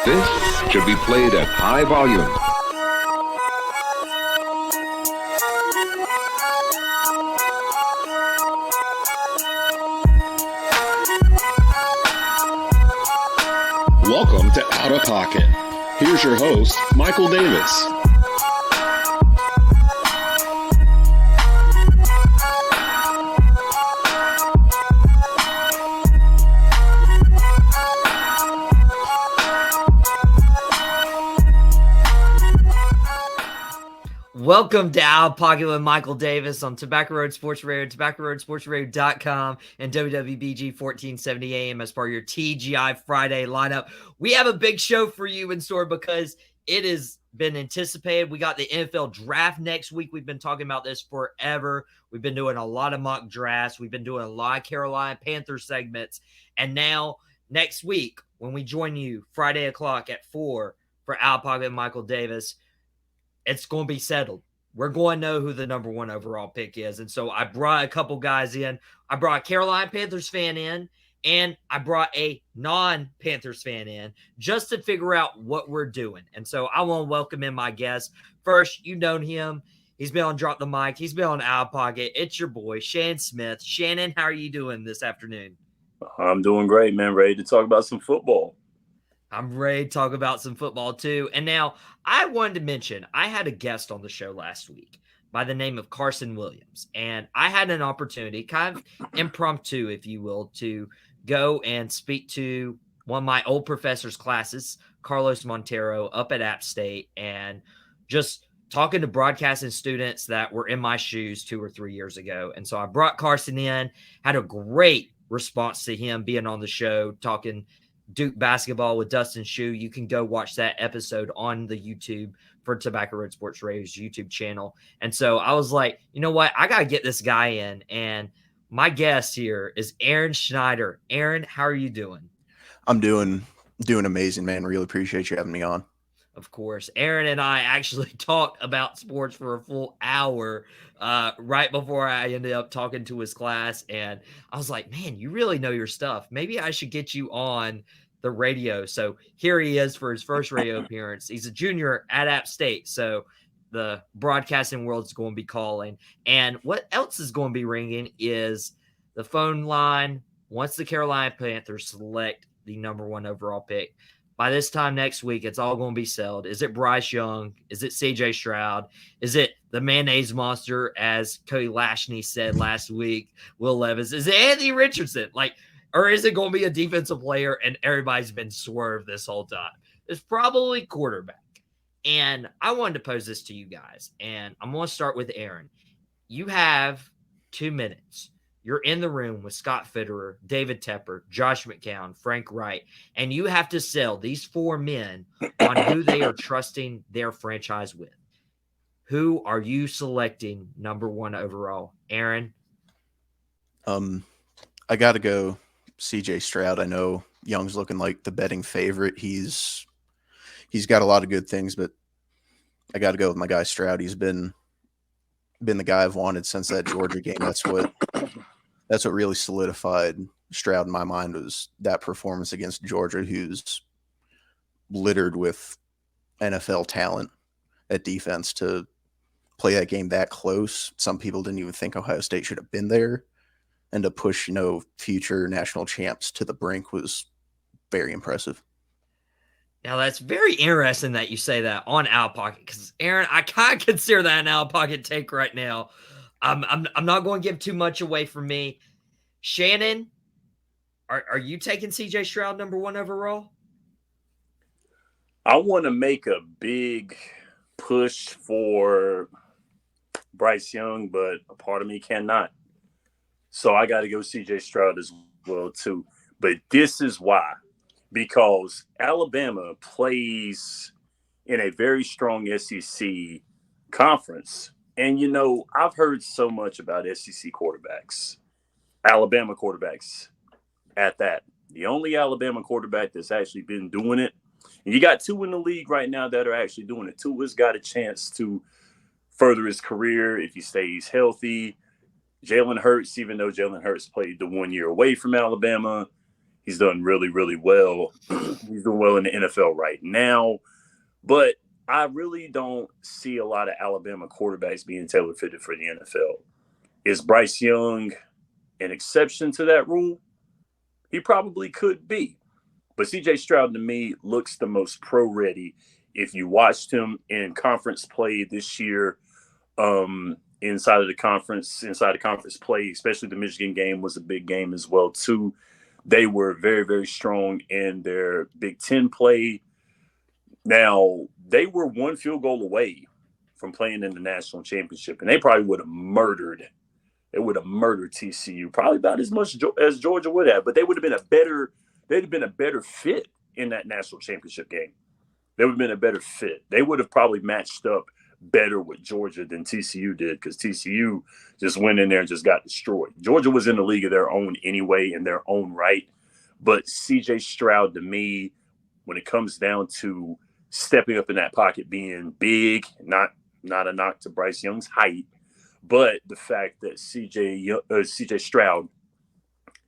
This should be played at high volume. Welcome to Outta Pocket. Here's your host, Michael Davis. Welcome to Outta Pocket with Michael Davis on Tobacco Road Sports Radio, TobaccoRoadSportsRadio.com, and WWBG 1470 AM as part of your TGI Friday lineup. We have a big show for you in store because it has been anticipated. We got the NFL draft next week. We've been talking about this forever. We've been doing a lot of mock drafts. We've been doing a lot of Carolina Panthers segments. And now, next week, when we join you Friday o'clock at 4 for Outta Pocket with Michael Davis, it's going to be settled. We're going to know who the number one overall pick is. And so I brought a couple guys in. I brought a Carolina Panthers fan in, and I brought a non-Panthers fan in just to figure out what we're doing. And so I want to welcome in my guest. First, you know him. He's been on Drop the Mic. He's been on Outta Pocket. It's your boy, Shannon Smith. Shannon, how are you doing this afternoon? I'm doing great, man. Ready to talk about some football. I'm ready to talk about some football too. And now I wanted to mention, I had a guest on the show last week by the name of Carson Williams. And I had an opportunity, kind of impromptu, if you will, to go and speak to one of my old professor's classes, Carlos Montero, up at App State, and just talking to broadcasting students that were in my shoes 2 or 3 years ago. And so I brought Carson in, had a great response to him being on the show, talking Duke basketball with Dustin Shue. You can go watch that episode on the YouTube for Tobacco Road Sports Radio's YouTube channel. And so I was like, you know what? I got to get this guy in. And my guest here is Aaron Schneider. Aaron, how are you doing? I'm doing amazing, man. Really appreciate you having me on. Of course. Aaron and I actually talked about sports for a full hour right before I ended up talking to his class. And I was like, man, you really know your stuff. Maybe I should get you on the radio. So here he is for his first radio appearance. He's a junior at App State. So the broadcasting world is going to be calling. And what else is going to be ringing is the phone line once the Carolina Panthers select the number one overall pick. By this time next week, it's all going to be settled. Is it Bryce Young? Is it C.J. Stroud? Is it the mayonnaise monster, as Cody Lashney said last week, Will Levis? Is it Anthony Richardson? Or is it going to be a defensive player and everybody's been swerved this whole time? It's probably quarterback. And I wanted to pose this to you guys, and I'm going to start with Aaron. You have 2 minutes. You're in the room with Scott Fitterer, David Tepper, Josh McCown, Frank Wright, and you have to sell these 4 men on who they are trusting their franchise with. Who are you selecting number one overall? Aaron? I got to go C.J. Stroud. I know Young's looking like the betting favorite. He's got a lot of good things, but I got to go with my guy Stroud. He's been the guy I've wanted since that Georgia game. That's what really solidified Stroud in my mind, was that performance against Georgia, who's littered with NFL talent at defense. To play that game that close, some people didn't even think Ohio State should have been there, and to push, future national champs to the brink was very impressive. Now, that's very interesting that you say that on Outta Pocket, because, Aaron, I kind of consider that an Outta Pocket take right now. I'm not going to give too much away from me. Shannon, are you taking C.J. Stroud number one overall? I want to make a big push for Bryce Young, but a part of me cannot. So I got to go C.J. Stroud as well, too. But this is why. Because Alabama plays in a very strong SEC conference. And, I've heard so much about SEC quarterbacks, Alabama quarterbacks at that. The only Alabama quarterback that's actually been doing it, and you got 2 in the league right now that are actually doing it. Tua's got a chance to further his career if he stays healthy. Jalen Hurts, even though Jalen Hurts played the 1 year away from Alabama, He's done really, really well. He's doing well in the NFL right now. But I really don't see a lot of Alabama quarterbacks being tailor fitted for the NFL. Is Bryce Young an exception to that rule? He probably could be. But C.J. Stroud, to me, looks the most pro-ready. If you watched him in conference play this year, inside conference play, especially the Michigan game was a big game as well, too. They were very, very strong in their Big Ten play. Now, they were one field goal away from playing in the national championship, and they probably would have murdered. They would have murdered TCU, probably about as much as Georgia would have, but they would have been they'd have been a better fit in that national championship game. They would have been a better fit. They would have probably matched up better with Georgia than TCU did, because TCU just went in there and just got destroyed. Georgia was in the league of their own anyway, in their own right. But C.J. Stroud, to me, when it comes down to stepping up in that pocket, being big, not a knock to Bryce Young's height, but the fact that C.J. Stroud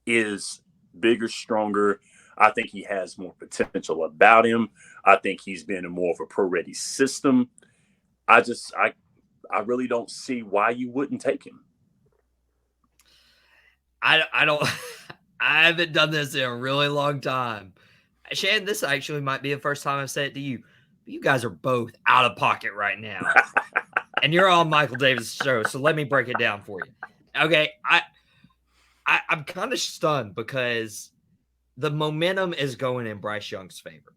is bigger, stronger. I think he has more potential about him. I think he's been in more of a pro-ready system. I really don't see why you wouldn't take him. I don't I haven't done this in a really long time. Shannon, this actually might be the first time I've said it to you. You guys are both out of pocket right now. And you're on Michael Davis' show, so let me break it down for you. Okay, I'm kind of stunned because the momentum is going in Bryce Young's favor.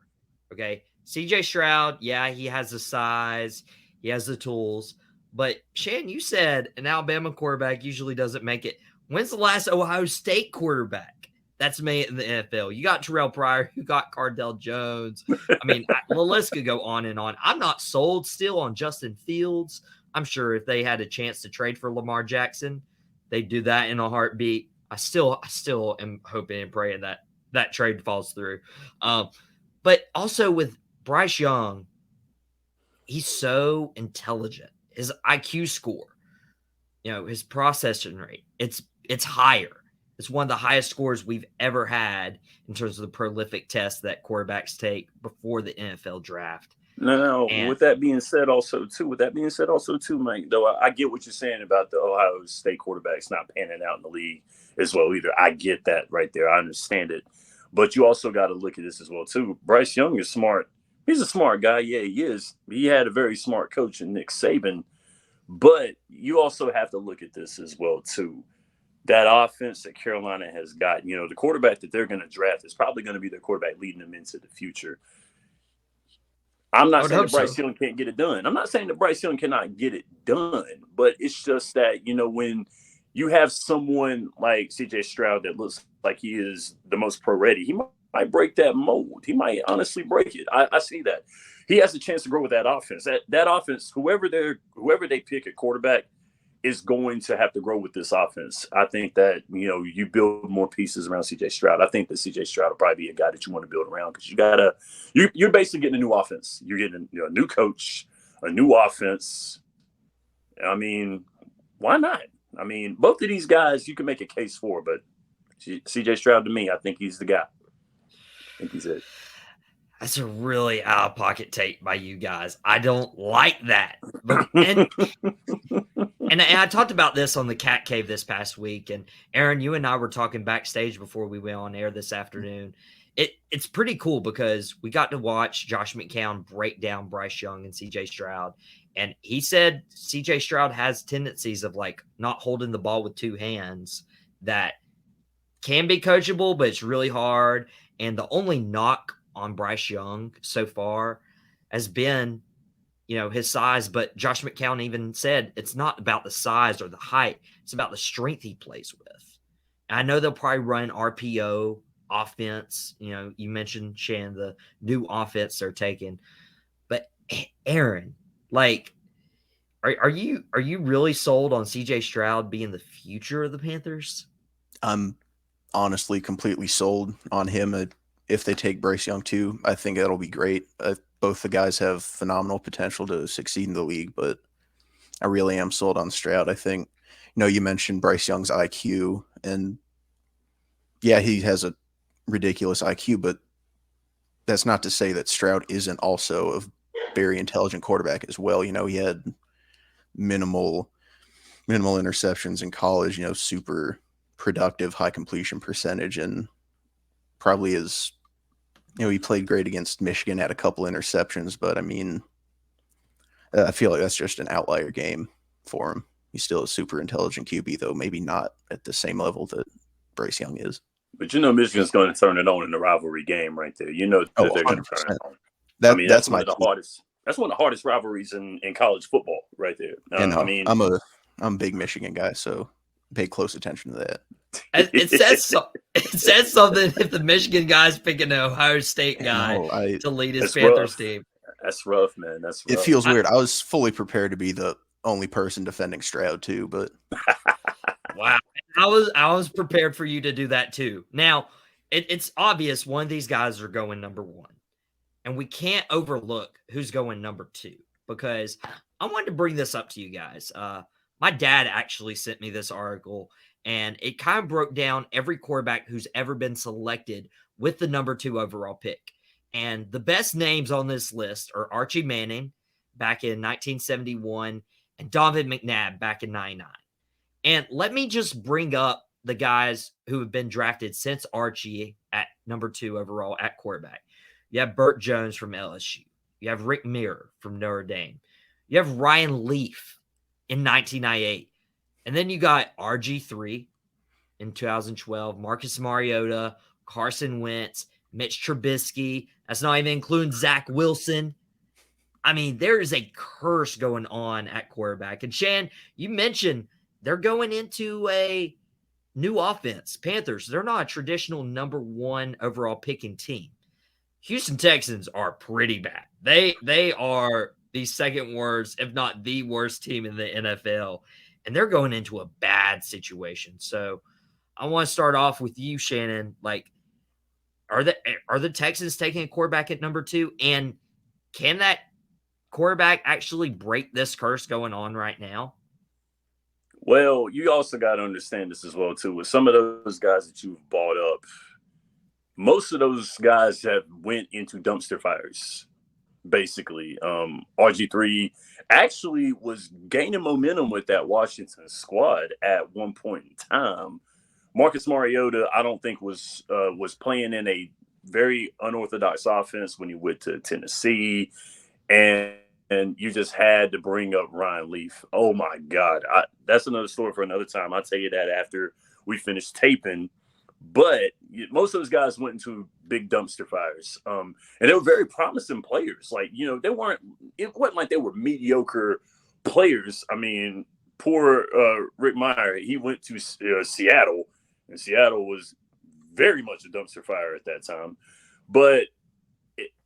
Okay, C.J. Stroud, yeah, he has the size, he has the tools, but Shannon, you said an Alabama quarterback usually doesn't make it. When's the last Ohio State quarterback that's made it in the NFL? You got Terrell Pryor, you got Cardell Jones. I mean, the list could go on and on. I'm not sold still on Justin Fields. I'm sure if they had a chance to trade for Lamar Jackson, they'd do that in a heartbeat. I still am hoping and praying that trade falls through. But also with Bryce Young, he's so intelligent. His IQ score, his processing rate, it's higher. It's one of the highest scores we've ever had in terms of the prolific test that quarterbacks take before the NFL draft. No. With that being said, also too, Mike, though I get what you're saying about the Ohio State quarterbacks not panning out in the league as well either. I get that right there. I understand it. But you also got to look at this as well too. Bryce Young is smart. He's a smart guy. Yeah, he is. He had a very smart coach in Nick Saban. But you also have to look at this as well too. That offense that Carolina has got, the quarterback that they're going to draft is probably going to be their quarterback leading them into the future. I'm not saying that Bryce Young can't get it done. I'm not saying that Bryce Young cannot get it done, but it's just that, when you have someone like C.J. Stroud that looks like he is the most pro-ready, he might break that mold. He might honestly break it. I see that. He has a chance to grow with that offense. That offense, whoever they pick at quarterback, is going to have to grow with this offense. I think that, you build more pieces around C.J. Stroud. I think that C.J. Stroud will probably be a guy that you want to build around, because you're basically getting a new offense. You're getting a new coach, a new offense. I mean, why not? I mean, both of these guys you can make a case for, but C.J. Stroud, to me, I think he's the guy. I think he's it. That's a really out-of-pocket take by you guys. I don't like that. And I talked about this on the Cat Cave this past week. And Aaron, you and I were talking backstage before we went on air this afternoon. It's pretty cool because we got to watch Josh McCown break down Bryce Young and C.J. Stroud. And he said C.J. Stroud has tendencies of not holding the ball with two hands that can be coachable, but it's really hard. And the only knock on Bryce Young so far has been, his size. But Josh McCown even said it's not about the size or the height. It's about the strength he plays with. And I know they'll probably run RPO offense. You mentioned, Shannon, the new offense they're taking. But Aaron, are you really sold on C.J. Stroud being the future of the Panthers? I'm honestly completely sold on him. If they take Bryce Young too, I think that'll be great. Both the guys have phenomenal potential to succeed in the league, but I really am sold on Stroud. I think, you mentioned Bryce Young's IQ, and yeah, he has a ridiculous IQ, but that's not to say that Stroud isn't also a very intelligent quarterback as well. You know, he had minimal interceptions in college, you know, super productive, high completion percentage, and probably is, you know, he played great against Michigan, had a couple interceptions, but I mean, I feel like that's just an outlier game for him. He's still a super intelligent QB, though maybe not at the same level that Bryce Young is. But you know, Michigan's going to turn it on in the rivalry game right there. You know that they're going to turn it on. That's one of the hardest. That's one of the hardest rivalries in college football right there. I mean, I'm a big Michigan guy, so pay close attention to that. It says something if the Michigan guy's picking an Ohio State guy to lead his Panthers team. That's rough, man. That's rough. It feels weird. I was fully prepared to be the only person defending Stroud too, but wow, I was prepared for you to do that too. Now, it's obvious one of these guys are going number one, and we can't overlook who's going number two, because I wanted to bring this up to you guys. My dad actually sent me this article, and it kind of broke down every quarterback who's ever been selected with the number 2 overall pick. And the best names on this list are Archie Manning back in 1971 and Donovan McNabb back in 99. And let me just bring up the guys who have been drafted since Archie at number 2 overall at quarterback. You have Burt Jones from LSU. You have Rick Mirror from Notre Dame. You have Ryan Leaf in 1998. And then you got RG3 in 2012, Marcus Mariota, Carson Wentz, Mitch Trubisky. That's not even including Zach Wilson. I mean, there is a curse going on at quarterback. And Shan, you mentioned they're going into a new offense. Panthers, they're not a traditional number 1 overall picking team. Houston Texans are pretty bad. They are the second worst, if not the worst team in the NFL. And they're going into a bad situation. So I want to start off with you, Shannon. Like, are the Texans taking a quarterback at number 2? And can that quarterback actually break this curse going on right now? Well, you also got to understand this as well, too. With some of those guys that you've bought up, most of those guys have went into dumpster fires, basically. RG3 actually was gaining momentum with that Washington squad at one point in time. Marcus Mariota, I don't think was playing in a very unorthodox offense when he went to Tennessee, and you just had to bring up Ryan Leaf. Oh my God, that's another story for another time. I'll tell you that after we finish taping. But most of those guys went into big dumpster fires, and they were very promising players. Like, you know, it wasn't like they were mediocre players. I mean, poor Rick Meyer, he went to Seattle, and Seattle was very much a dumpster fire at that time. But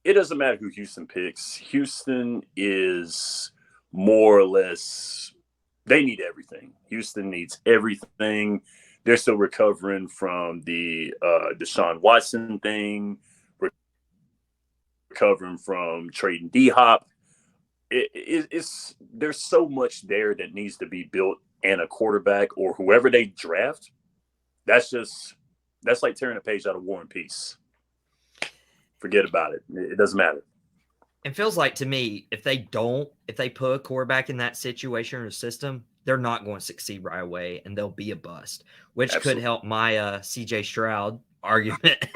it doesn't matter who Houston picks. Houston is more or less, they need everything. Houston needs everything. They're still recovering from the Deshaun Watson thing, recovering from trading D-Hop. There's so much there that needs to be built, and a quarterback or whoever they draft, that's like tearing a page out of War and Peace. Forget about it. It doesn't matter. It feels like to me, if they put a quarterback in that situation or a system, they're not going to succeed right away, and they'll be a bust, which Absolutely. Could help my CJ Stroud argument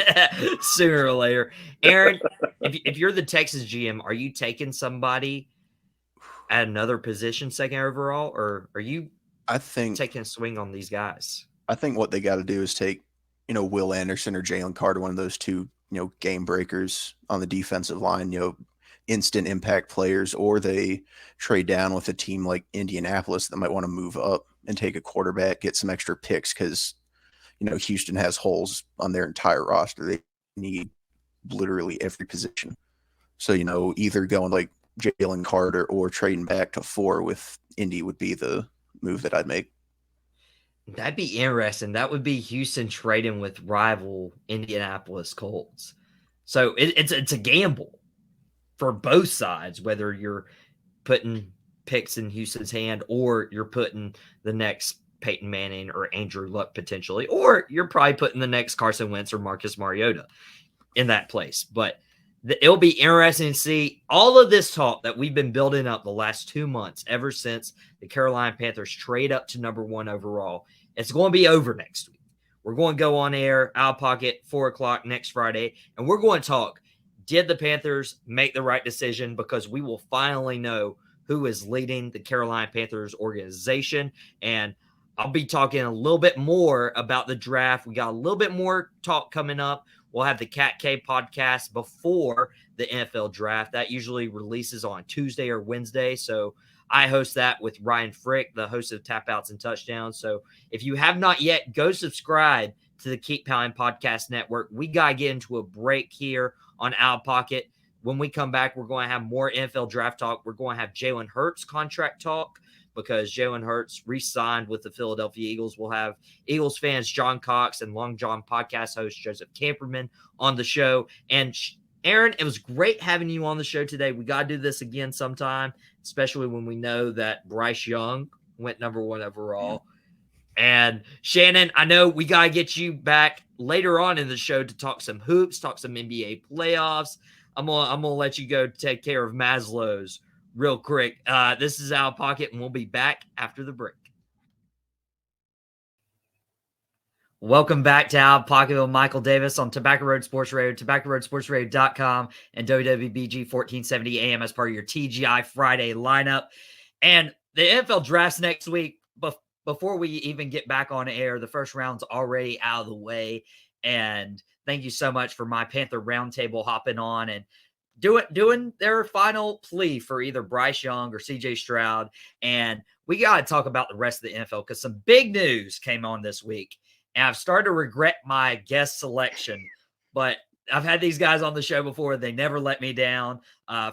sooner or later. Aaron, if you're the Texas GM, are you taking somebody at another position second overall, or are you taking a swing on these guys? I think what they got to do is take, you know, Will Anderson or Jalen Carter, one of those two, you know, game breakers on the defensive line, you know, instant impact players, or they trade down with a team like Indianapolis that might want to move up and take a quarterback, get some extra picks, because, you know, Houston has holes on their entire roster. They need literally every position. So, you know, either going like Jalen Carter or trading back to 4 with Indy would be the move that I'd make. That'd be interesting. That would be Houston trading with rival Indianapolis Colts. So it's a gamble for both sides, whether you're putting picks in Houston's hand or you're putting the next Peyton Manning or Andrew Luck potentially, or you're probably putting the next Carson Wentz or Marcus Mariota in that place. But it'll be interesting to see all of this talk that we've been building up the last 2 months, ever since the Carolina Panthers trade up to number 1 overall. It's going to be over next week. We're going to go on air, Out of Pocket, 4 o'clock next Friday, and we're going to talk, did the Panthers make the right decision? Because we will finally know who is leading the Carolina Panthers organization. And I'll be talking a little bit more about the draft. We got a little bit more talk coming up. We'll have the Cat K podcast before the NFL draft. That usually releases on Tuesday or Wednesday. So I host that with Ryan Frick, the host of Tap Outs and Touchdowns. So if you have not yet, go subscribe to the Keep Pounding Podcast Network. We got to get into a break here on Out of Pocket. When we come back, we're going to have more NFL draft talk. We're going to have Jalen Hurts contract talk, because Jalen Hurts re-signed with the Philadelphia Eagles. We'll have Eagles fans John Cox and Long John podcast host Joseph Kamperman on the show. And Aaron, it was great having you on the show today. We got to do this again sometime, especially when we know that Bryce Young went number 1 overall. And Shannon, I know we got to get you back later on in the show to talk some hoops, talk some NBA playoffs. I'm gonna let you go take care of Maslow's real quick. This is Out of Pocket, and we'll be back after the break. Welcome back to Out of Pocket with Michael Davis on Tobacco Road Sports Radio, TobaccoRoadSportsRadio.com, and WWBG 1470 AM as part of your TGI Friday lineup. And the NFL draft's next week. Before we even get back on air, the first round's already out of the way. And thank you so much for my Panther Roundtable hopping on and doing their final plea for either Bryce Young or CJ Stroud. And we got to talk about the rest of the NFL, because some big news came on this week. And I've started to regret my guest selection, but I've had these guys on the show before. They never let me down.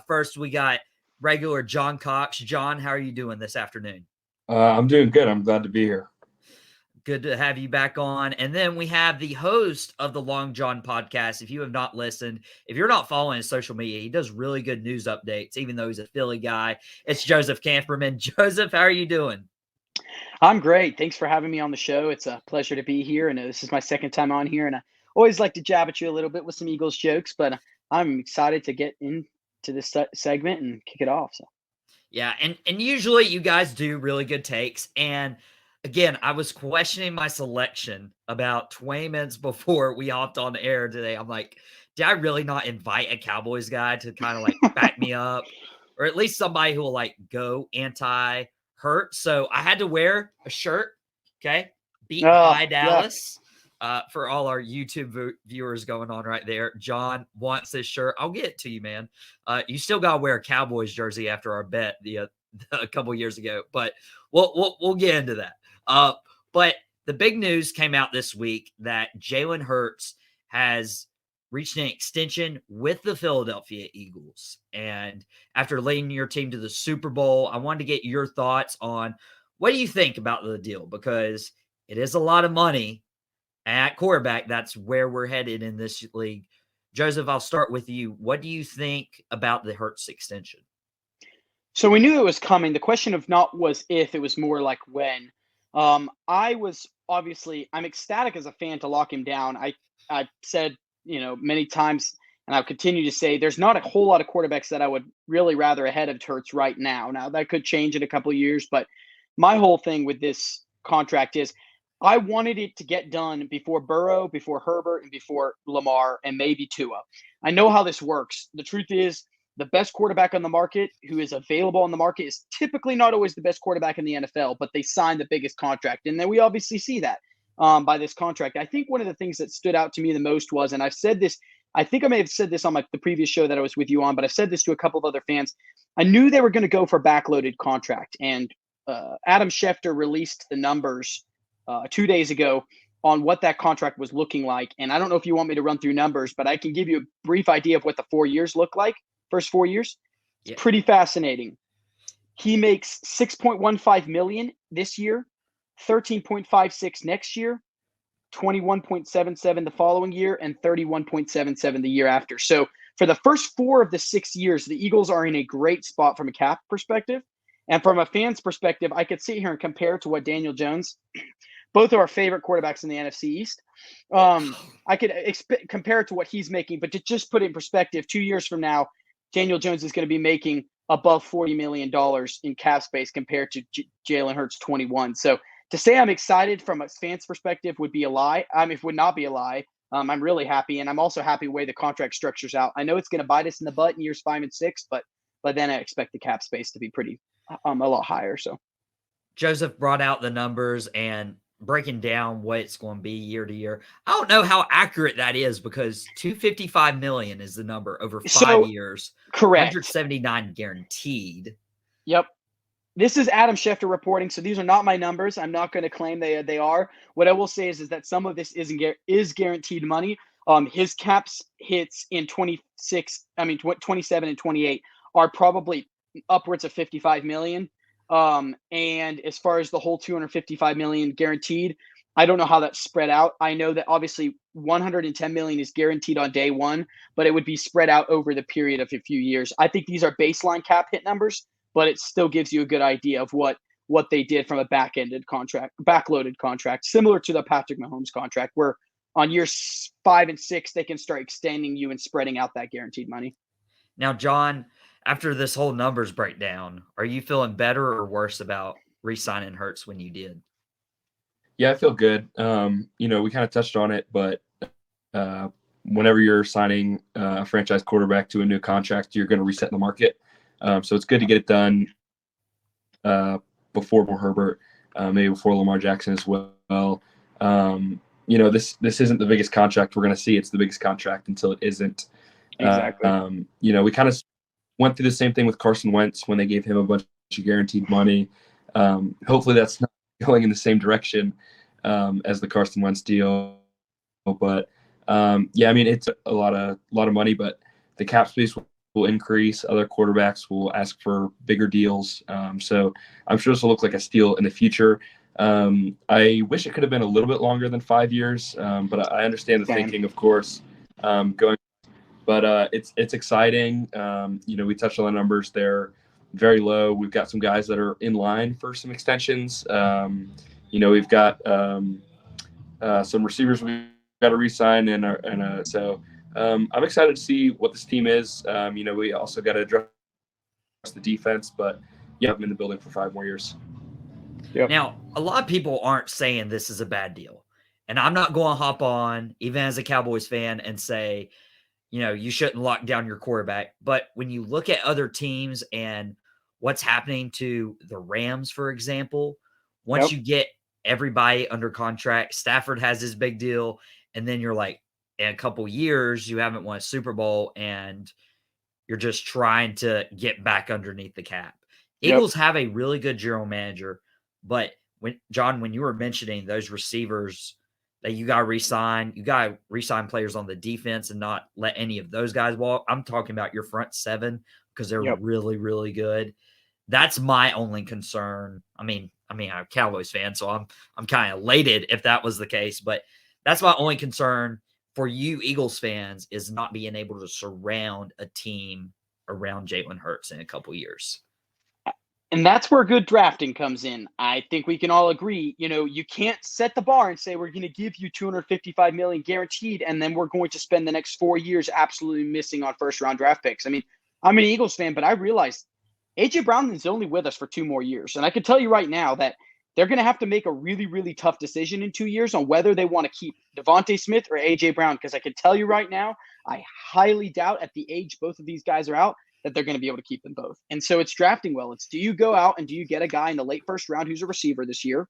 First, we got regular John Cox. John, how are you doing this afternoon? I'm doing good. I'm glad to be here. Good to have you back on. And then we have the host of the Long John podcast. If you have not listened, if you're not following his social media, he does really good news updates, even though he's a Philly guy. It's Joseph Kamperman. Joseph, how are you doing? I'm great. Thanks for having me on the show. It's a pleasure to be here. And this is my second time on here. And I always like to jab at you a little bit with some Eagles jokes, but I'm excited to get into this segment and kick it off. So. Yeah, and usually you guys do really good takes. And again, I was questioning my selection about 20 minutes before we hopped on the air today. I'm like, did I really not invite a Cowboys guy to kind of like back me up, or at least somebody who will like go anti-Hurt? So I had to wear a shirt. Okay, beat by Dallas. For all our YouTube viewers going on right there, John wants this shirt. I'll get it to you, man. You still got to wear a Cowboys jersey after our bet a couple years ago, but we'll get into that. But the big news came out this week that Jalen Hurts has reached an extension with the Philadelphia Eagles. And after leading your team to the Super Bowl, I wanted to get your thoughts on what do you think about the deal? Because it is a lot of money at quarterback. That's where we're headed in this league. Joseph, I'll start with you. What do you think about the Hurts extension? So we knew it was coming. The question of not was if, it was more like when. I'm ecstatic as a fan to lock him down. I said, many times, and I'll continue to say, there's not a whole lot of quarterbacks that I would really rather ahead of Hurts right now. Now that could change in a couple of years, but my whole thing with this contract is I wanted it to get done before Burrow, before Herbert, and before Lamar, and maybe Tua. I know how this works. The truth is, the best quarterback on the market who is available on the market is typically not always the best quarterback in the NFL, but they sign the biggest contract. And then we obviously see that by this contract. I think one of the things that stood out to me the most was, and I've said this, I think I may have said this on the previous show that I was with you on, but I've said this to a couple of other fans. I knew they were going to go for a backloaded contract. And Adam Schefter released the numbers 2 days ago on what that contract was looking like. And I don't know if you want me to run through numbers, but I can give you a brief idea of what the 4 years look like. First 4 years. It's pretty fascinating. He makes $6.15 million this year, $13.56 next year, $21.77 the following year, and $31.77 the year after. So for the first 4 of the 6 years, the Eagles are in a great spot from a cap perspective. And from a fan's perspective, I could sit here and compare to what Daniel Jones, both of our favorite quarterbacks in the NFC East. I could compare it to what he's making, but to just put it in perspective, 2 years from now, Daniel Jones is going to be making above $40 million in cap space compared to Jalen Hurts 21. So to say I'm excited from a fan's perspective would be a lie. It would not be a lie. I'm really happy, and I'm also happy the way the contract structure's out. I know it's going to bite us in the butt in years 5 and 6, but then I expect the cap space to be pretty a lot higher. So Joseph brought out the numbers and breaking down what it's going to be year to year. I don't know how accurate that is because $255 million is the number over 5 years. Correct. 179 guaranteed. Yep. This is Adam Schefter reporting, so these are not my numbers. I'm not going to claim they are. What I will say is that some of this is guaranteed money. His caps hits in 27 and 28 are probably upwards of $55 million. And as far as the whole $255 million guaranteed, I don't know how that's spread out. I know that obviously $110 million is guaranteed on day one, but it would be spread out over the period of a few years. I think these are baseline cap hit numbers, but it still gives you a good idea of what they did from a backloaded contract, similar to the Patrick Mahomes contract, where on years 5 and 6, they can start extending you and spreading out that guaranteed money. Now, John, after this whole numbers breakdown, are you feeling better or worse about re-signing Hurts when you did? Yeah, I feel good. We kind of touched on it, but whenever you're signing a franchise quarterback to a new contract, you're going to reset the market. So it's good to get it done before Herbert, maybe before Lamar Jackson as well. This isn't the biggest contract we're going to see. It's the biggest contract until it isn't. Exactly. We kind of went through the same thing with Carson Wentz when they gave him a bunch of guaranteed money. Hopefully that's not going in the same direction as the Carson Wentz deal. But it's a lot of money, but the cap space will increase. Other quarterbacks will ask for bigger deals. So I'm sure this will look like a steal in the future. I wish it could have been a little bit longer than 5 years, but I understand the thinking, of course, going. But it's exciting. We touched on the numbers. They're very low. We've got some guys that are in line for some extensions. We've got some receivers we've got to re-sign, so I'm excited to see what this team is. We also got to address the defense, but I'm in the building for 5 more years. Yep. Now, a lot of people aren't saying this is a bad deal, and I'm not going to hop on, even as a Cowboys fan, and say, you shouldn't lock down your quarterback. But when you look at other teams and what's happening to the Rams, for example, once you get everybody under contract, Stafford has his big deal, and then you're like, in a couple years, you haven't won a Super Bowl, and you're just trying to get back underneath the cap. Eagles have a really good general manager, but when you were mentioning those receivers that you got to re-sign players on the defense and not let any of those guys walk. I'm talking about your front 7 because they're really, really good. That's my only concern. I mean, I'm a Cowboys fan, so I'm kind of elated if that was the case, but that's my only concern for you Eagles fans is not being able to surround a team around Jalen Hurts in a couple years. And that's where good drafting comes in. I think we can all agree, you can't set the bar and say we're going to give you $255 million guaranteed, and then we're going to spend the next 4 years absolutely missing on first-round draft picks. I mean, I'm an Eagles fan, but I realize A.J. Brown is only with us for 2 more years. And I can tell you right now that they're going to have to make a really, really tough decision in 2 years on whether they want to keep Devontae Smith or A.J. Brown, because I can tell you right now, I highly doubt at the age both of these guys are out, that they're going to be able to keep them both. And so it's drafting well. It's do you go out and do you get a guy in the late first round who's a receiver this year?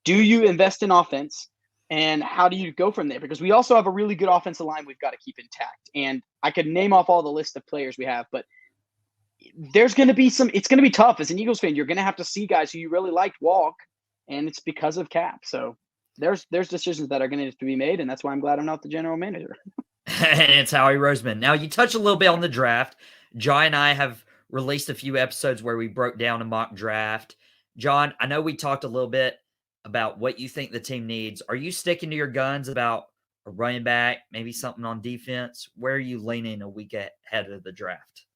Do you invest in offense? And how do you go from there? Because we also have a really good offensive line we've got to keep intact. And I could name off all the list of players we have, but there's going to be it's going to be tough. As an Eagles fan, you're going to have to see guys who you really liked walk, and it's because of cap. So there's decisions that are going to have to be made, and that's why I'm glad I'm not the general manager. And it's Howie Roseman. Now, you touched a little bit on the draft. John and I have released a few episodes where we broke down a mock draft. John, I know we talked a little bit about what you think the team needs. Are you sticking to your guns about a running back, maybe something on defense? Where are you leaning a week ahead of the draft?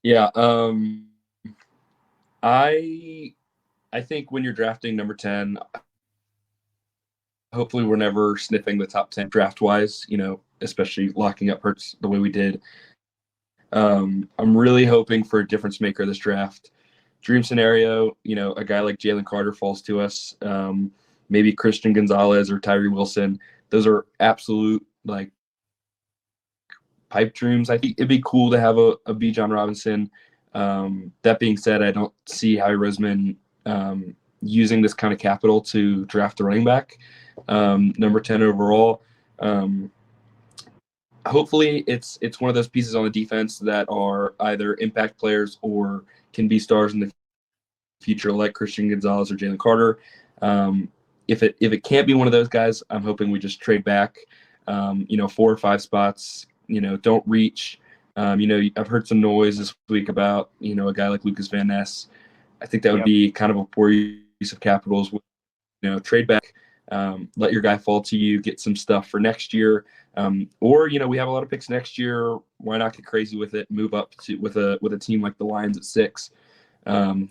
Yeah, I think when you're drafting number 10, hopefully we're never sniffing the top 10 draft-wise, especially locking up Hurts the way we did. I'm really hoping for a difference maker this draft. Dream scenario, a guy like Jalen Carter falls to us. Maybe Christian Gonzalez or Tyree Wilson. Those are absolute pipe dreams. I think it'd be cool to have a Bijan Robinson. That being said, I don't see Howie Roseman using this kind of capital to draft a running back. Number 10 overall. Hopefully it's one of those pieces on the defense that are either impact players or can be stars in the future, like Christian Gonzalez or Jalen Carter. If it can't be one of those guys, I'm hoping we just trade back, 4 or 5 spots, don't reach. I've heard some noise this week about, a guy like Lucas Van Ness. I think that would be kind of a poor use of capitals. Trade back, let your guy fall to you, get some stuff for next year. Or we have a lot of picks next year. Why not get crazy with it? Move up with a team like the Lions at 6,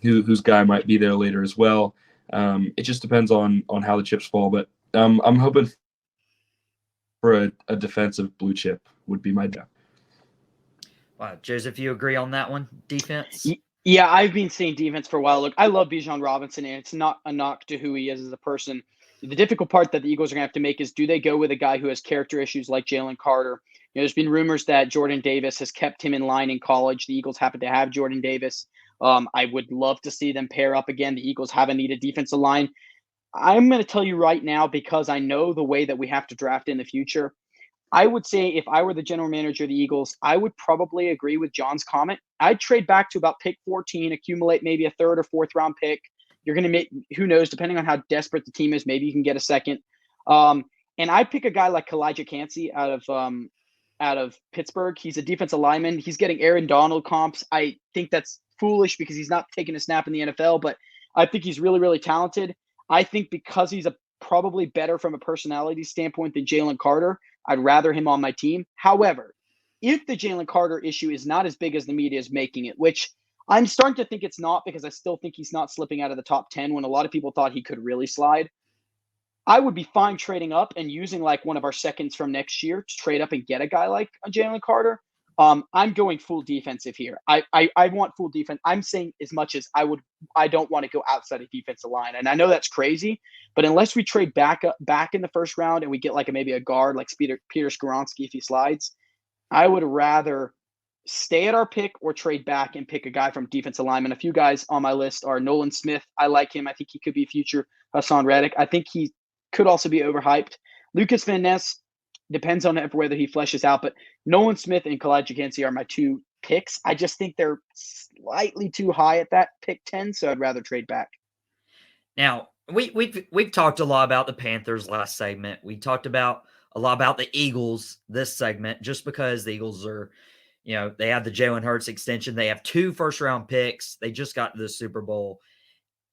whose guy might be there later as well. It just depends on how the chips fall. But I'm hoping for a defensive blue chip would be my job. Wow, Joseph, you agree on that one? Defense? Yeah, I've been saying defense for a while. Look, I love Bijan Robinson, and it's not a knock to who he is as a person. The difficult part that the Eagles are going to have to make is, do they go with a guy who has character issues like Jalen Carter? There's been rumors that Jordan Davis has kept him in line in college. The Eagles happen to have Jordan Davis. I would love to see them pair up again. The Eagles have a needed defensive line. I'm going to tell you right now, because I know the way that we have to draft in the future, I would say if I were the general manager of the Eagles, I would probably agree with John's comment. I'd trade back to about pick 14, accumulate maybe a 3rd or 4th round pick. You're going to make, who knows, depending on how desperate the team is, maybe you can get a second. And I'd pick a guy like Kalijah Cansey out of Pittsburgh. He's a defensive lineman. He's getting Aaron Donald comps. I think that's foolish because he's not taking a snap in the NFL, but I think he's really, really talented. I think because he's probably better from a personality standpoint than Jalen Carter, I'd rather him on my team. However, if the Jalen Carter issue is not as big as the media is making it, which I'm starting to think it's not, because I still think he's not slipping out of the top 10 when a lot of people thought he could really slide, I would be fine trading up and using like one of our seconds from next year to trade up and get a guy like Jalen Carter. I'm going full defensive here. I want full defense. I'm saying as much as I don't want to go outside of defensive line. And I know that's crazy, but unless we trade back in the first round and we get like maybe a guard like Peter Skoronski if he slides, I would rather stay at our pick or trade back and pick a guy from defensive lineman. A few guys on my list are Nolan Smith. I like him. I think he could be a future Hassan Reddick. I think he could also be overhyped. Lucas Van Ness, depends on whether he fleshes out, but Nolan Smith and Kalijah Cansey are my 2 picks. I just think they're slightly too high at that pick 10, so I'd rather trade back. Now, we've talked a lot about the Panthers last segment. We talked about a lot about the Eagles this segment, just because the Eagles are, they have the Jalen Hurts extension. They have 2 first-round picks. They just got to the Super Bowl.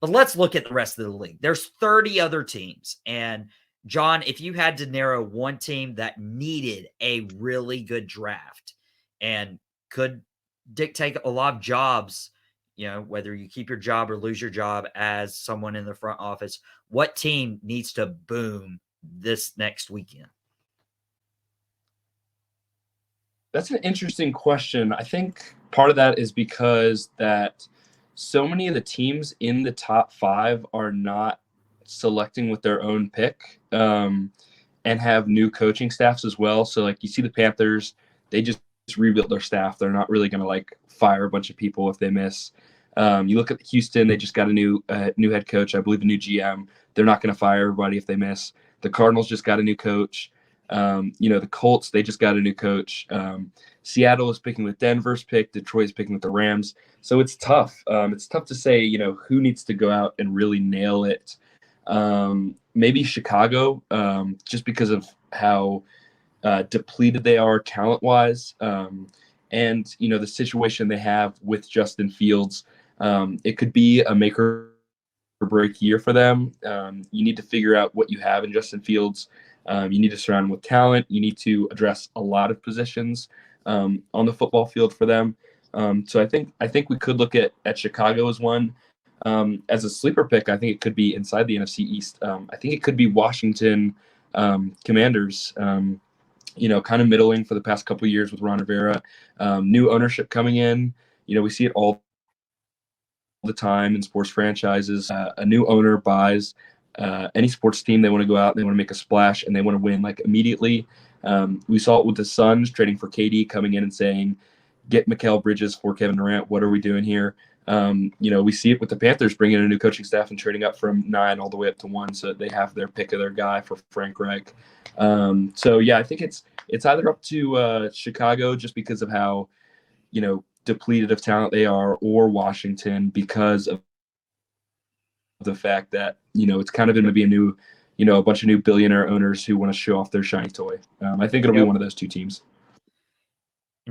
But let's look at the rest of the league. There's 30 other teams. And, John, if you had to narrow one team that needed a really good draft and could dictate a lot of jobs, whether you keep your job or lose your job as someone in the front office, what team needs to boom this next weekend? That's an interesting question. I think part of that is because that so many of the teams in the top 5 are not selecting with their own pick, and have new coaching staffs as well. So like you see the Panthers, they just rebuilt their staff. They're not really going to fire a bunch of people if they miss. You look at Houston, they just got a new head coach, I believe a new GM. They're not going to fire everybody if they miss. The Cardinals just got a new coach. The Colts, they just got a new coach. Seattle is picking with Denver's pick. Detroit is picking with the Rams. So it's tough. It's tough to say, who needs to go out and really nail it. Maybe Chicago, just because of how depleted they are talent-wise. And, the situation they have with Justin Fields. It could be a make or break year for them. You need to figure out what you have in Justin Fields. You need to surround him with talent. You need to address a lot of positions on the football field for them. So I think we could look at Chicago as one. As a sleeper pick, I think it could be inside the NFC East. I think it could be Washington Commanders. Kind of middling for the past couple of years with Ron Rivera. New ownership coming in. We see it all the time in sports franchises. A new owner buys any sports team. They want to go out, they want to make a splash, and they want to win like immediately. We saw it with the Suns trading for KD, coming in and saying, get Mikal Bridges for Kevin Durant. What are we doing here? We see it with the Panthers bringing in a new coaching staff and trading up from 9 all the way up to 1 so that they have their pick of their guy for Frank Reich. I think it's either up to Chicago just because of how, depleted of talent they are, or Washington because of the fact that, it's kind of going to be a bunch of new billionaire owners who want to show off their shiny toy. I think it'll be one of those two teams.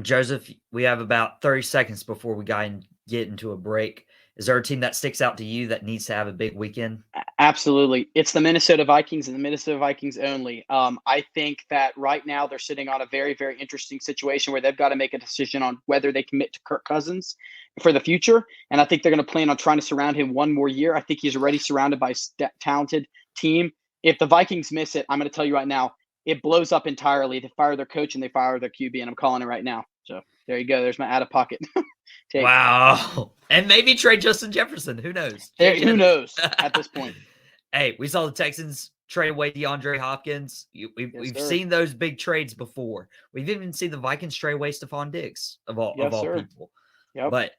Joseph, we have about 30 seconds before we get into a break. Is there a team that sticks out to you that needs to have a big weekend? Absolutely. It's the Minnesota Vikings and the Minnesota Vikings only. I think that right now they're sitting on a very, very interesting situation where they've got to make a decision on whether they commit to Kirk Cousins for the future. And I think they're going to plan on trying to surround him one more year. I think he's already surrounded by a talented team. If the Vikings miss it, I'm going to tell you right now, it blows up entirely. They fire their coach and they fire their QB, and I'm calling it right now. So there you go. There's my out-of-pocket take. Wow. And maybe trade Justin Jefferson. Who knows? Who knows at this point? Hey, we saw the Texans trade away DeAndre Hopkins. We've seen those big trades before. We've even seen the Vikings trade away Stephon Diggs of all people. Yep. But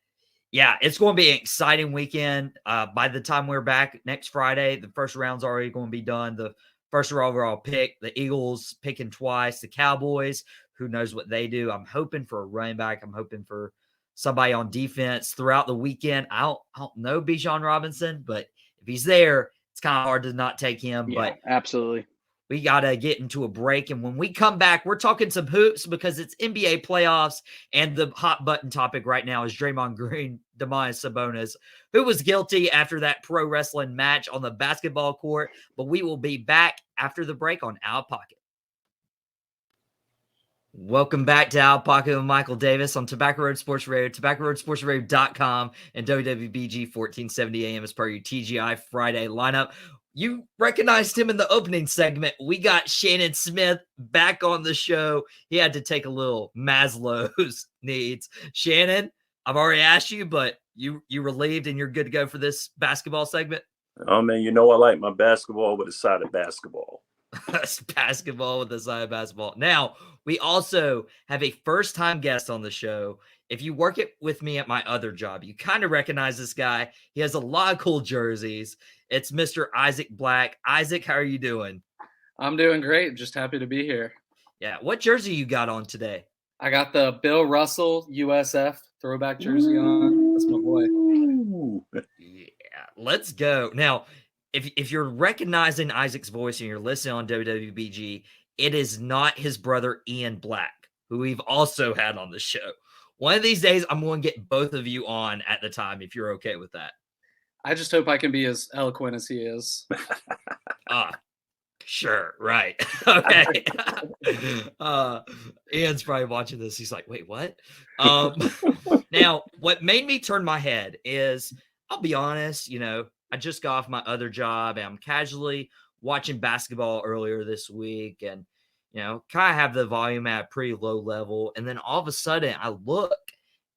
yeah, it's going to be an exciting weekend. By the time we're back next Friday, the first round's already going to be done. The first overall pick, the Eagles picking twice, the Cowboys, who knows what they do. I'm hoping for a running back. I'm hoping for somebody on defense throughout the weekend. I don't know Bijan Robinson, but if he's there, it's kind of hard to not take him. Yeah, but absolutely. We got to get into a break. And when we come back, we're talking some hoops because it's NBA playoffs. And the hot button topic right now is Draymond Green, Domantas Sabonis, who was guilty after that pro wrestling match on the basketball court. But we will be back after the break on Out of Pocket. Welcome back to Out of Pocket with Michael Davis on Tobacco Road Sports Radio, TobaccoRoadSportsRadio.com, and WWBG 1470 AM as per your TGI Friday lineup. You recognized him in the opening segment. We got Shannon Smith back on the show. He had to take a little Maslow's needs. Shannon, I've already asked you, but you relieved and you're good to go for this basketball segment? Oh, man, I like my basketball with a side of basketball. Basketball with a side of basketball. Now, we also have a first-time guest on the show. If you work with me at my other job, you kind of recognize this guy. He has a lot of cool jerseys. It's Mr. Isaac Black. Isaac, how are you doing? I'm doing great. Just happy to be here. Yeah. What jersey you got on today? I got the Bill Russell USF throwback jersey on. That's my boy. Yeah, let's go. Now, if you're recognizing Isaac's voice and you're listening on WWBG, it is not his brother Ian Black, who we've also had on the show. One of these days, I'm going to get both of you on at the time if you're okay with that. I just hope I can be as eloquent as he is. Sure. Right. Okay. Ian's probably watching this. He's like, wait, what? Now, what made me turn my head is, I'll be honest, I just got off my other job and I'm casually watching basketball earlier this week and, kind of have the volume at a pretty low level. And then all of a sudden I look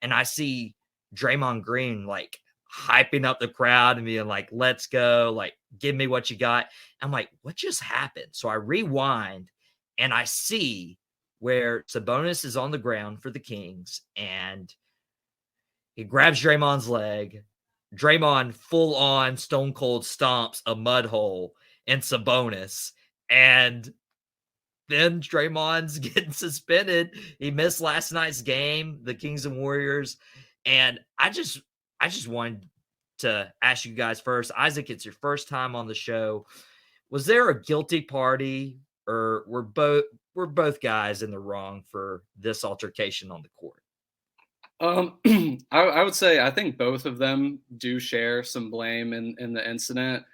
and I see Draymond Green, like, hyping up the crowd and being like, let's go, like, give me what you got. I'm like, what just happened? So I rewind and I see where Sabonis is on the ground for the Kings and he grabs Draymond's leg. Draymond full on stone cold stomps a mud hole in Sabonis. And then Draymond's getting suspended. He missed last night's game, the Kings and Warriors. And I just wanted to ask you guys first. Isaac, it's your first time on the show. Was there a guilty party, or were both guys in the wrong for this altercation on the court? I would say I think both of them do share some blame in the incident.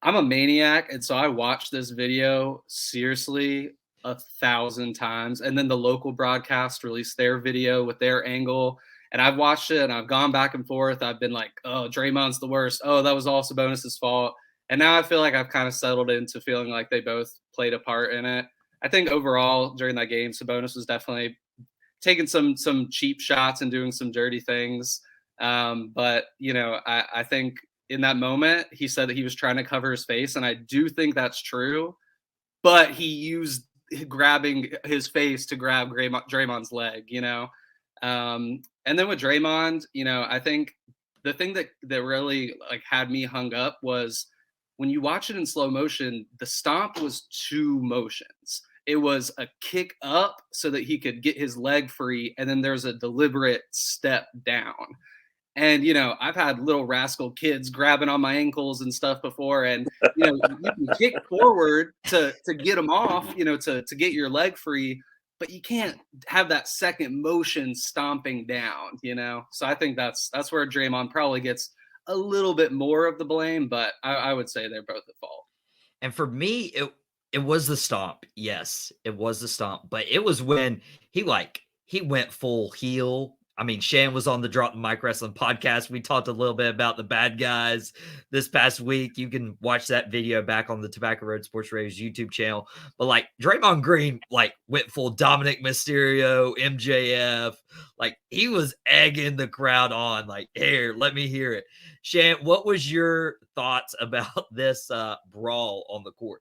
I'm a maniac, and so I watched this video seriously 1,000 times, and then the local broadcast released their video with their angle. And I've watched it and I've gone back and forth. I've been like, oh, Draymond's the worst. Oh, that was all Sabonis' fault. And now I feel like I've kind of settled into feeling like they both played a part in it. I think overall during that game, Sabonis was definitely taking some cheap shots and doing some dirty things. But, I think in that moment, he said that he was trying to cover his face. And I do think that's true. But he used grabbing his face to grab Draymond's leg, and then with Draymond, I think the thing that really like had me hung up was when you watch it in slow motion, the stomp was 2 motions. It was a kick up so that he could get his leg free, and then there's a deliberate step down. And, I've had little rascal kids grabbing on my ankles and stuff before. And, you can kick forward to get them off, to get your leg free, but you can't have that second motion stomping down, So I think that's where Draymond probably gets a little bit more of the blame, but I would say they're both at fault. And for me, it was the stomp. Yes, it was the stomp, but it was when he went full heel. I mean, Shannon was on the Drop the Mic Wrestling podcast. We talked a little bit about the bad guys this past week. You can watch that video back on the Tobacco Road Sports Radio's YouTube channel. But Draymond Green, went full Dominic Mysterio, MJF. He was egging the crowd on. Here, let me hear it. Shannon, what was your thoughts about this brawl on the court?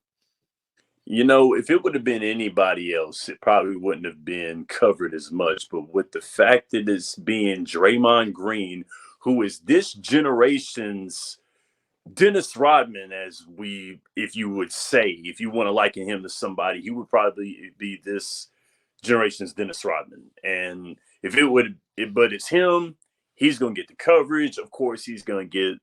If it would have been anybody else, it probably wouldn't have been covered as much. But with the fact that it's being Draymond Green, who is this generation's Dennis Rodman, if you would say, if you want to liken him to somebody, he would probably be this generation's Dennis Rodman. And but it's him, he's going to get the coverage. Of course, he's going to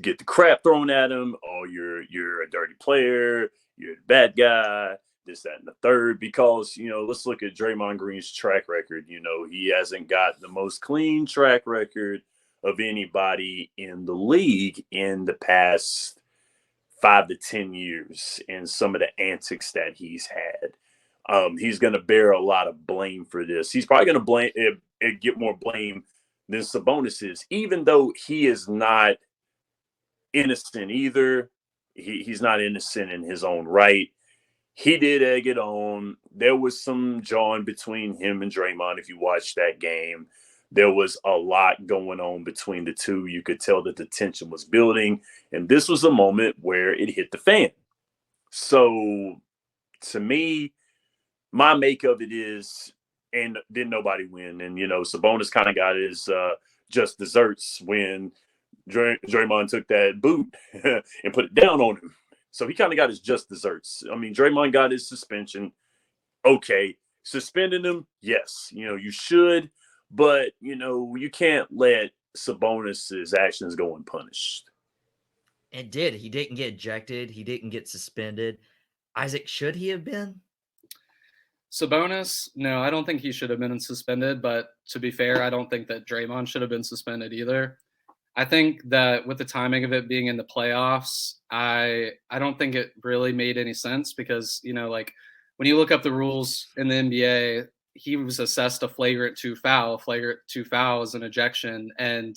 get the crap thrown at him. Oh, you're a dirty player. You're the bad guy, this, that, and the third, because, let's look at Draymond Green's track record. He hasn't got the most clean track record of anybody in the league in the past 5 to 10 years and some of the antics that he's had. He's going to bear a lot of blame for this. He's probably going to get more blame than Sabonis is, even though he is not innocent either. He's not innocent in his own right. He did egg it on. There was some jawing between him and Draymond. If you watch that game, there was a lot going on between the two. You could tell that the tension was building. And this was a moment where it hit the fan. So to me, my make of it is, and didn't nobody win. And, Sabonis kind of got his just desserts when Draymond took that boot and put it down on him. So he kind of got his just desserts. I mean, Draymond got his suspension. Okay. Suspending him, yes. You should. But, you can't let Sabonis' actions go unpunished. It did. He didn't get ejected. He didn't get suspended. Isaac, should he have been? Sabonis, no, I don't think he should have been suspended. But to be fair, I don't think that Draymond should have been suspended either. I think that with the timing of it being in the playoffs, I don't think it really made any sense because, when you look up the rules in the NBA, he was assessed a flagrant 2 foul. Flagrant 2 foul is an ejection, and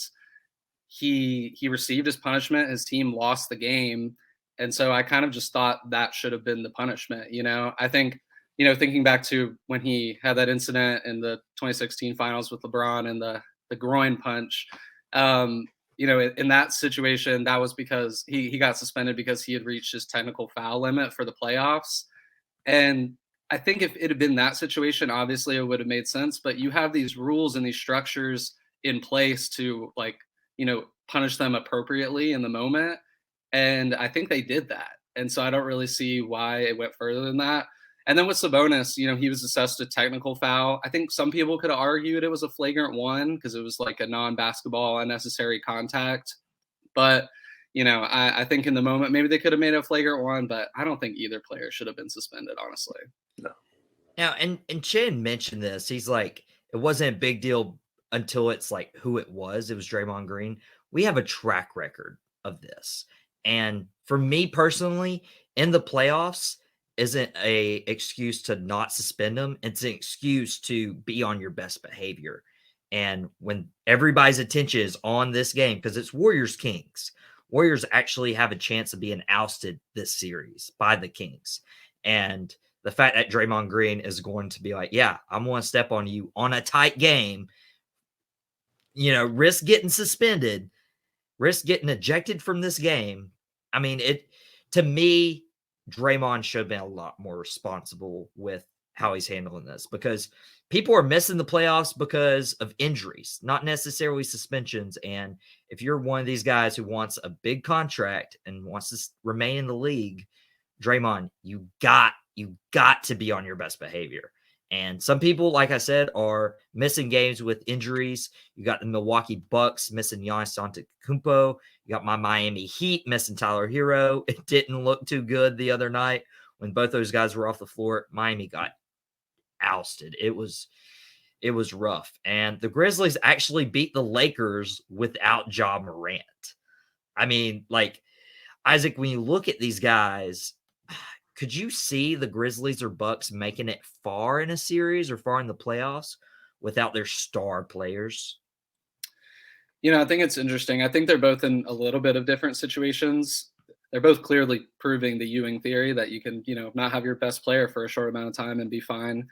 he received his punishment. His team lost the game, and so I kind of just thought that should have been the punishment. I think, thinking back to when he had that incident in the 2016 finals with LeBron and the groin punch. In that situation, that was because he got suspended because he had reached his technical foul limit for the playoffs. And I think if it had been that situation, obviously it would have made sense. But you have these rules and these structures in place to punish them appropriately in the moment. And I think they did that. And so I don't really see why it went further than that. And then with Sabonis, he was assessed a technical foul. I think some people could have argued it was a flagrant 1 because it was a non-basketball unnecessary contact. But, I think in the moment, maybe they could have made a flagrant 1, but I don't think either player should have been suspended, honestly. No. Now, and Shannon mentioned this. He's like, it wasn't a big deal until it's who it was. It was Draymond Green. We have a track record of this. And for me personally, in the playoffs, isn't a excuse to not suspend them. It's an excuse to be on your best behavior. And when everybody's attention is on this game, because it's Warriors Kings, Warriors actually have a chance of being ousted this series by the Kings. And the fact that Draymond Green is going to be like, yeah, I'm going to step on you on a tight game, risk getting suspended, risk getting ejected from this game. I mean, to me, Draymond should have been a lot more responsible with how he's handling this, because people are missing the playoffs because of injuries, not necessarily suspensions. And if you're one of these guys who wants a big contract and wants to remain in the league, Draymond, you got to be on your best behavior. And some people, like I said, are missing games with injuries. You got the Milwaukee Bucks missing Giannis Antetokounmpo. You got my Miami Heat missing Tyler Hero. It didn't look too good the other night when both those guys were off the floor. Miami got ousted. It was rough. And the Grizzlies actually beat the Lakers without Ja Morant. I mean, like, Isaac, when you look at these guys, could you see the Grizzlies or Bucks making it far in a series or far in the playoffs without their star players? I think it's interesting. I think they're both in a little bit of different situations. They're both clearly proving the Ewing theory that you can, not have your best player for a short amount of time and be fine.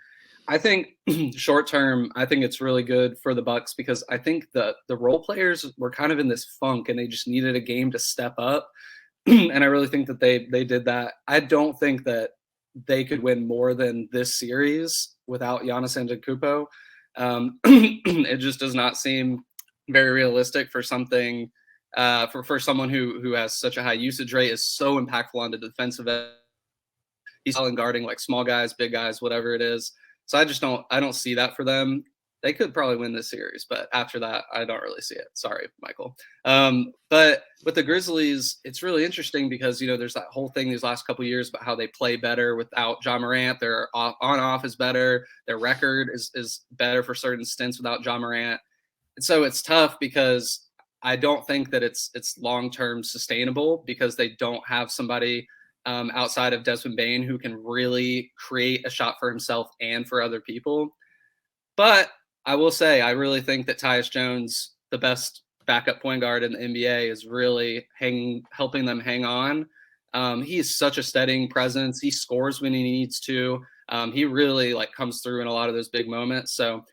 I think short term, I think it's really good for the Bucks because I think the role players were kind of in this funk and they just needed a game to step up. And I really think that they did that. I don't think that they could win more than this series without Giannis Antetokounmpo. It just does not seem very realistic for something for someone who has such a high usage rate, is so impactful on the defensive end. He's guarding like small guys, big guys, whatever it is. So I don't see that for them. They could probably win this series, but after that, I don't really see it. Sorry, Michael. But with the Grizzlies, it's really interesting because, there's that whole thing these last couple of years about how they play better without Ja Morant. Their on-off is better. Their record is better for certain stints without Ja Morant. And so it's tough because I don't think that it's long-term sustainable because they don't have somebody outside of Desmond Bane who can really create a shot for himself and for other people. But I will say, I really think that Tyus Jones, the best backup point guard in the NBA, is really helping them hang on. He is such a steadying presence. He scores when he needs to. He really comes through in a lot of those big moments. So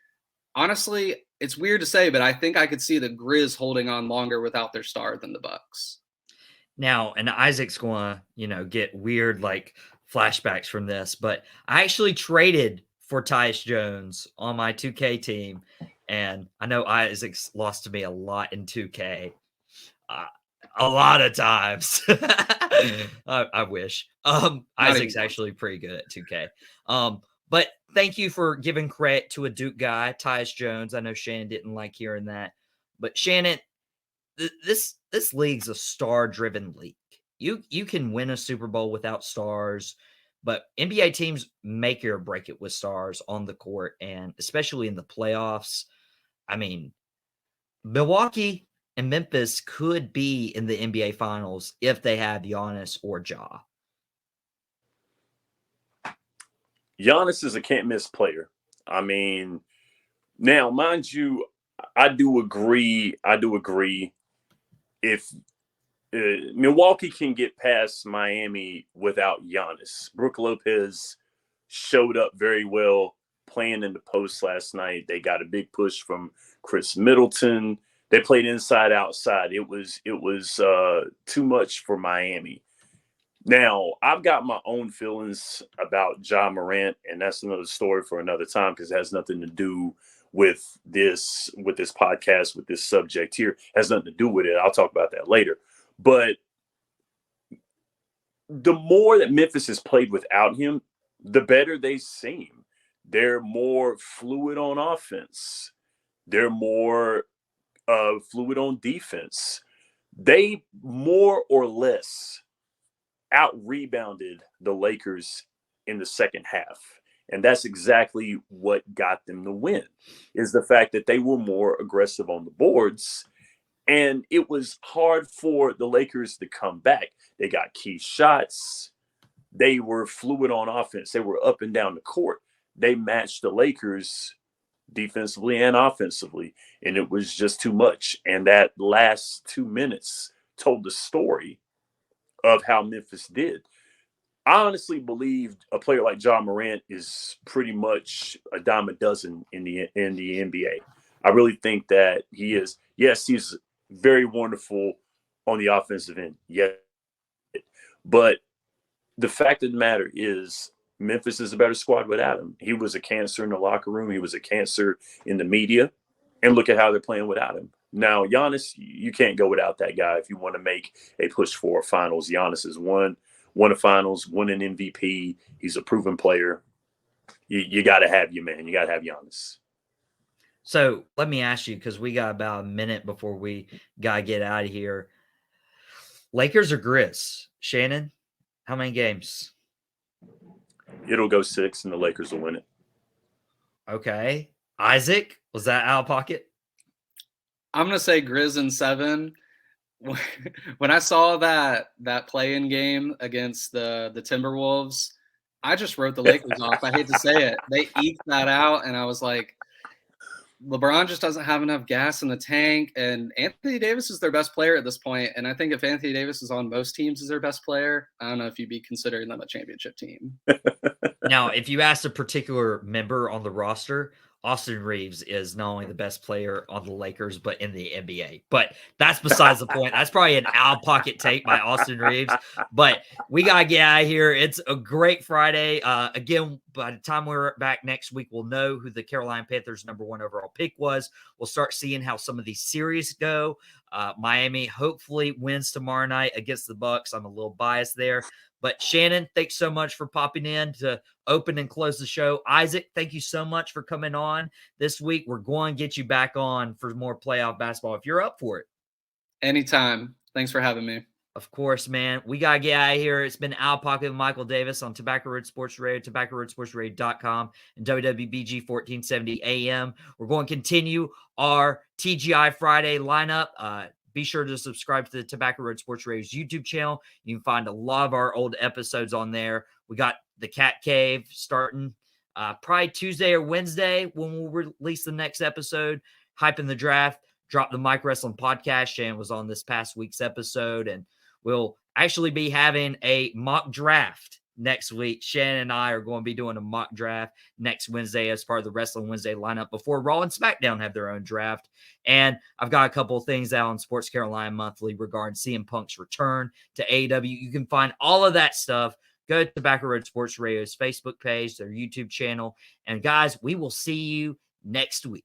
honestly, it's weird to say, but I think I could see the Grizz holding on longer without their star than the Bucks. Now, and Isaac's going to, get weird flashbacks from this, but I actually traded for Tyus Jones on my 2K team. And I know Isaac's lost to me a lot in 2K. A lot of times. I wish. Isaac's actually pretty good at 2K. But thank you for giving credit to a Duke guy, Tyus Jones. I know Shannon didn't like hearing that. But Shannon, this league's a star-driven league. You can win a Super Bowl without stars, but NBA teams make it or break it with stars on the court, and especially in the playoffs. I mean, Milwaukee and Memphis could be in the NBA Finals if they have Giannis or Ja. Giannis is a can't-miss player. I mean, now, mind you, I do agree. If Milwaukee can get past Miami without Giannis, Brook Lopez showed up very well playing in the post last night. They got a big push from Chris Middleton. They played inside outside. It was too much for Miami. Now, I've got my own feelings about Ja Morant, and that's another story for another time because it has nothing to do with this podcast, with this subject here. It has nothing to do with it. I'll talk about that later. But the more that Memphis has played without him, the better they seem. They're more fluid on offense. They're more fluid on defense. They more or less out-rebounded the Lakers in the second half. And that's exactly what got them the win, is the fact that they were more aggressive on the boards. And it was hard for the Lakers to come back. They got key shots. They were fluid on offense. They were up and down the court. They matched the Lakers defensively and offensively, and it was just too much. And that last 2 minutes told the story of how Memphis did. I honestly believe a player like John Morant is pretty much a dime a dozen in the NBA. I really think that he is. Yes, he's very wonderful on the offensive end. Yes, but the fact of the matter is Memphis is a better squad without him. He was a cancer in the locker room. He was a cancer in the media. And look at how they're playing without him. Now, Giannis, you can't go without that guy if you want to make a push for finals. Giannis has won a finals, won an MVP. He's a proven player. You got to have you, man. You got to have Giannis. So let me ask you, because we got about a minute before we got to get out of here. Lakers or Grizz? Shannon, how many games? It'll go 6, and the Lakers will win it. Okay. Isaac, was that out of pocket? I'm going to say Grizz in 7. When I saw that play-in game against the Timberwolves, I just wrote the Lakers off. I hate to say it. They eked that out, and I was like, LeBron just doesn't have enough gas in the tank, and Anthony Davis is their best player at this point. And I think if Anthony Davis is on most teams as their best player, I don't know if you'd be considering them a championship team. Now, if you asked a particular member on the roster, Austin Reeves is not only the best player on the Lakers, but in the NBA. But that's besides the point. That's probably an out-of-pocket take by Austin Reeves. But we got to get out of here. It's a great Friday. Again, by the time we're back next week, we'll know who the Carolina Panthers' #1 overall pick was. We'll start seeing how some of these series go. Miami hopefully wins tomorrow night against the Bucks. I'm a little biased there. But Shannon, thanks so much for popping in to open and close the show. Isaac, thank you so much for coming on this week. We're going to get you back on for more playoff basketball if you're up for it. Anytime. Thanks for having me. Of course, man. We got to get out of here. It's been Out Pocket with Michael Davis on Tobacco Road Sports Radio, TobaccoRoadSportsRadio.com, and WWBG 1470 AM. We're going to continue our TGI Friday lineup. Be sure to subscribe to the Tobacco Road Sports Radio's YouTube channel. You can find a lot of our old episodes on there. We got the Cat Cave starting probably Tuesday or Wednesday when we'll release the next episode. Hyping the Draft. Drop the Mike Wrestling Podcast. Shannon was on this past week's episode, and we'll actually be having a mock draft next week. Shannon and I are going to be doing a mock draft next Wednesday as part of the Wrestling Wednesday lineup before Raw and SmackDown have their own draft. And I've got a couple of things out on Sports Carolina Monthly regarding CM Punk's return to AEW. You can find all of that stuff. Go to Tobacco Road Sports Radio's Facebook page, their YouTube channel. And guys, we will see you next week.